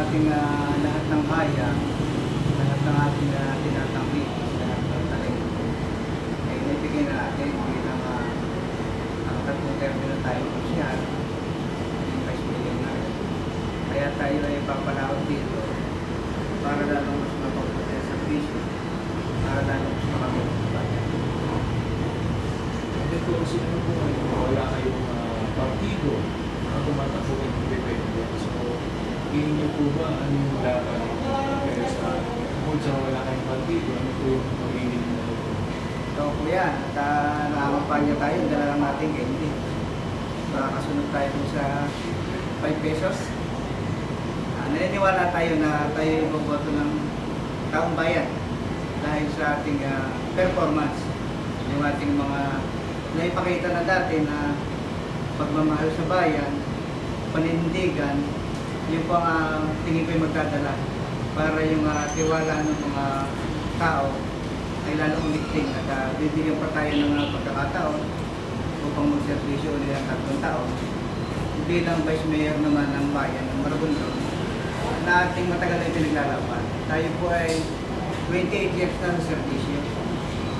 ating lahat ng kaya, lahat ng ating tinatanggi, lahat ng talento, ay naibigay na natin bilang ang tatlong termino tayo sosyal, yung vice mayor na rin. Kaya tayo ay papalawag dito para lalong mas mapapunta sa servisyo, para lalong mas makabuti sa bayan. Hindi po sino po ngayon, wala kayong partido na tumatakbo ng independent. So, tingin niyo po ba ano yung laban kaya sa kung sa wala kayong partido, ano po yung magiging So po yan, at nakakampanya tayo, dala lang natin kay hindi. Makakasunod tayo dun sa 5 pesos. Naniniwala tayo na tayo iboboto ng taong bayan dahil sa ating performance. Yung ating mga naipakita na dati na pagmamahal sa bayan, panindigan, yun po ang tingin ko'y magdadala para yung tiwala ng mga tao ay lalong umiting at bibigyan pa tayo ng pagkakataon upang magservisyo ulit ang tatlong taon bilang Vice Mayor naman ng bayan ng Maragondon na ating matagal ay pinaglalaban. Tayo po ay 28 years na sa servisyo.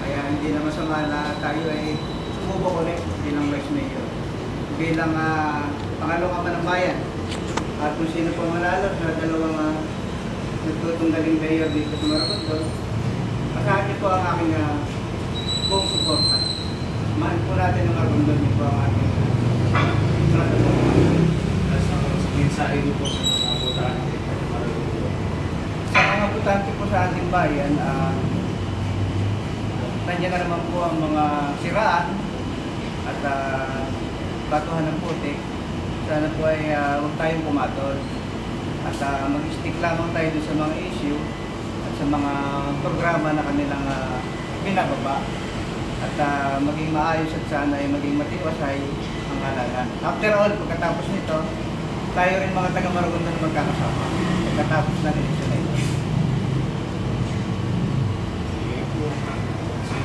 Kaya hindi na masama na tayo ay sumubok ulit bilang Vice Mayor. Bilang pangalong ama ng bayan. At kung sino po manalo sa dalawang nagtutunggaling mayor dito sa Maragondon, asahan niyo po ang aking buong suporta. Mahal po natin ang Maragondon, niyo po ang ating sa mensahe niyo po sa mga botante para dito? Sa mga botante po sa ating bayan, nandiyan na naman po ang mga siraan at batuhan ng putik. Sana po ay huwag tayong pumatol at mag-stick lamang tayo sa mga issue at sa mga programa na kanilang binababa at maging maayos at sana ay maging matiwasay ang halalan. After all, pagkatapos nito, tayo rin mga taga-Maragondon magkakasama pagkatapos na rin ito.